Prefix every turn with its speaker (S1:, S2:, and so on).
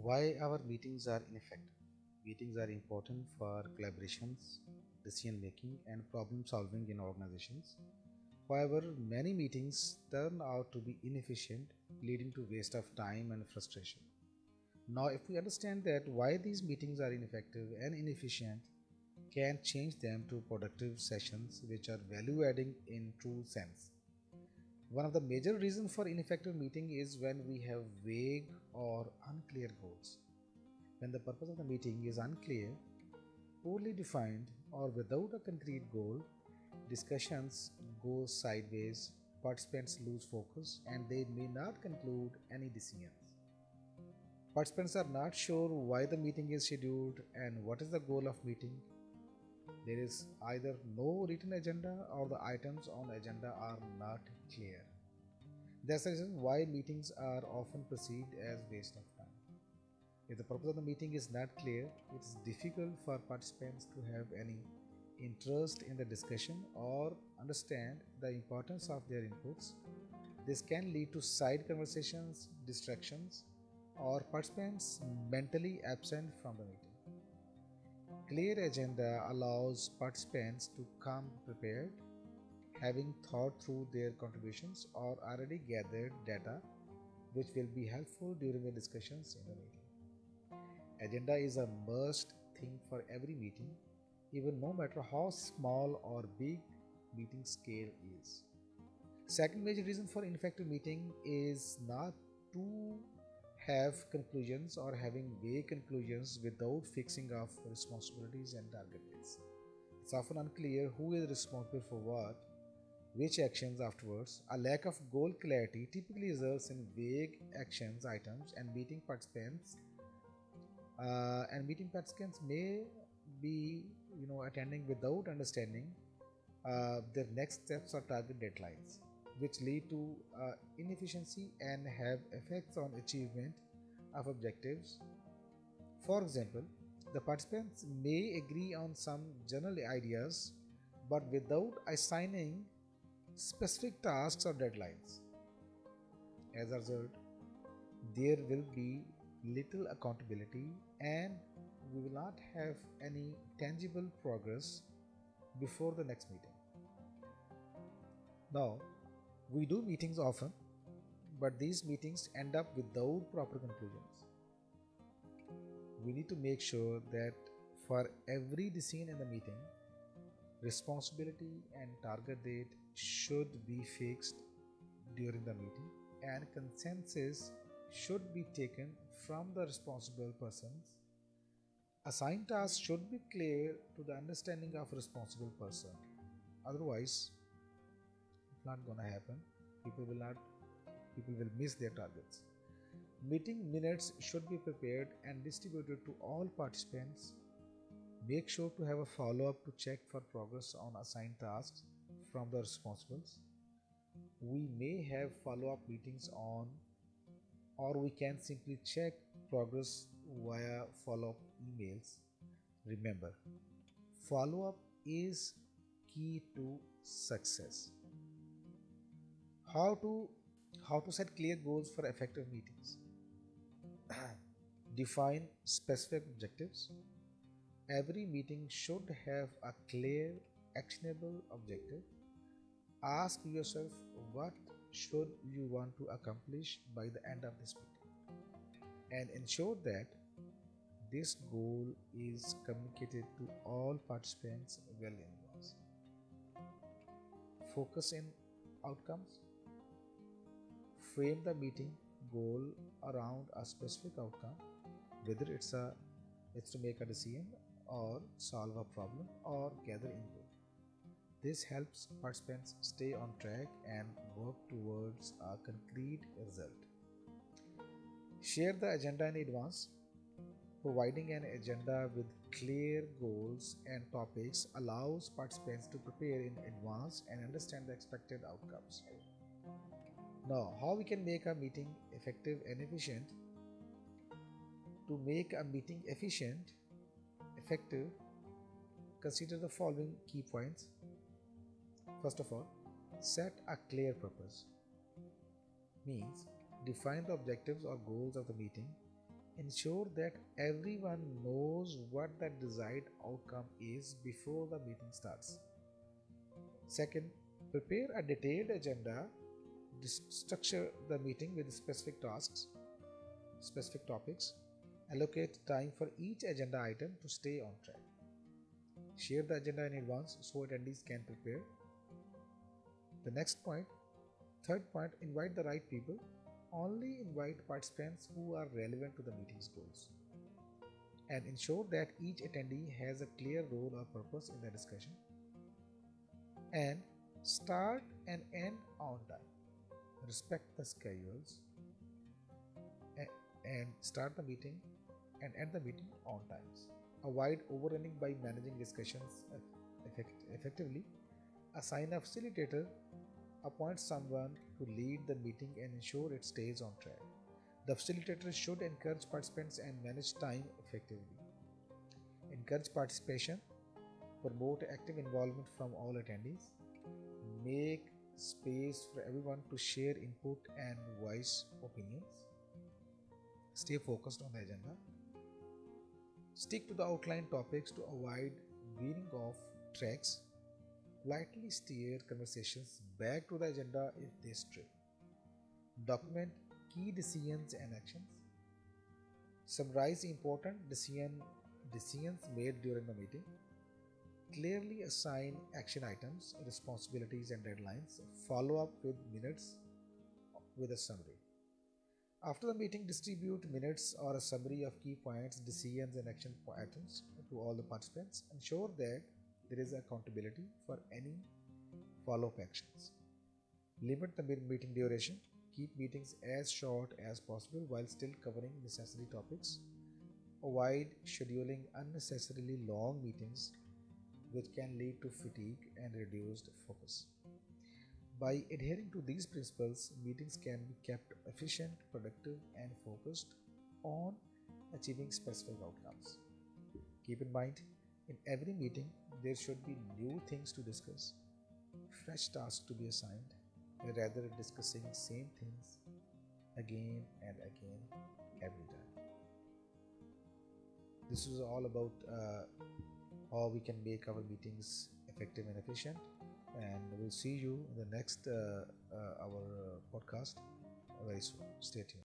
S1: Why our meetings are ineffective? Meetings are important for collaborations, decision making, and problem solving in organizations. However, many meetings turn out to be inefficient, leading to waste of time and frustration. Now, if we understand that why these meetings are ineffective and inefficient, can change them to productive sessions which are value adding in true sense. One of the major reasons for ineffective meeting is when we have vague or unclear goals. When the purpose of the meeting is unclear, poorly defined, or without a concrete goal, discussions go sideways, participants lose focus, and they may not conclude any decisions. Participants are not sure why the meeting is scheduled and what is the goal of meeting. There is either no written agenda or the items on agenda are not clear. That's the reason why meetings are often perceived as waste of time. If the purpose of the meeting is not clear, it is difficult for participants to have any interest in the discussion or understand the importance of their inputs. This can lead to side conversations, distractions, or participants mentally absent from the meeting. Clear agenda allows participants to come prepared, having thought through their contributions or already gathered data which will be helpful during the discussions in the meeting. Agenda is a must thing for every meeting, even no matter how small or big meeting scale is. Second major reason for ineffective meeting is not to have conclusions or having vague conclusions without fixing of responsibilities and target dates. It's often unclear who is responsible for what, which actions afterwards. A lack of goal clarity typically results in vague actions items and meeting participants may be attending without understanding their next steps or target deadlines, which lead to inefficiency and have effects on achievement of objectives. For example, the participants may agree on some general ideas but without assigning specific tasks or deadlines. As a result, there will be little accountability and we will not have any tangible progress before the next meeting. Now, we do meetings often, but these meetings end up without proper conclusions. We need to make sure that for every decision in the meeting, responsibility and target date should be fixed during the meeting, and consensus should be taken from the responsible persons. Assigned tasks should be clear to the understanding of responsible person. Otherwise, it's not gonna happen. People will miss their targets. Meeting minutes should be prepared and distributed to all participants. Make sure to have a follow-up to check for progress on assigned tasks from the responsibles. We may have follow-up meetings on, or we can simply check progress via follow-up emails. Remember, follow-up is key to success. How to how to set clear goals for effective meetings. Define specific objectives. Every meeting should have a clear, actionable objective. Ask yourself what should you want to accomplish by the end of this meeting and ensure that this goal is communicated to all participants well in advance. Focus in outcomes. Frame the meeting goal around a specific outcome, whether it's to make a decision or solve a problem or gather input. This helps participants stay on track and work towards a concrete result. Share the agenda in advance. Providing an agenda with clear goals and topics allows participants to prepare in advance and understand the expected outcomes. Now, how we can make a meeting effective and efficient? To make a meeting effective, consider the following key points. First of all, set a clear purpose. Means define the objectives or goals of the meeting. Ensure that everyone knows what the desired outcome is before the meeting starts. Second, prepare a detailed agenda. Structure the meeting with specific tasks, specific topics. Allocate time for each agenda item to stay on track. Share the agenda in advance so attendees can prepare. The next point, third point, invite the right people. Only invite participants who are relevant to the meeting's goals. And ensure that each attendee has a clear role or purpose in the discussion. And start and end on time. Respect the schedules and start the meeting and end the meeting on times. Avoid overrunning by managing discussions effectively. Assign a facilitator. Appoint someone to lead the meeting and ensure it stays on track. The facilitator should encourage participants and manage time effectively. Encourage participation. Promote active involvement from all attendees. Make space for everyone to share input and voice opinions. Stay focused on the agenda. Stick to the outlined topics to avoid veering off tracks. Politely steer conversations back to the agenda if they stray. Document key decisions and actions. Summarize important decisions made during the meeting. Clearly assign action items, responsibilities, and deadlines. Follow up with minutes with a summary. After the meeting, distribute minutes or a summary of key points, decisions, and action items to all the participants. Ensure that there is accountability for any follow up actions. Limit the meeting duration. Keep meetings as short as possible while still covering necessary topics. Avoid scheduling unnecessarily long meetings, which can lead to fatigue and reduced focus. By adhering to these principles, meetings can be kept efficient, productive, and focused on achieving specific outcomes. Keep in mind, in every meeting, there should be new things to discuss, fresh tasks to be assigned, rather than discussing same things again and again every time. This is all about how we can make our meetings effective and efficient. And we'll see you in the next our podcast very soon. Stay tuned.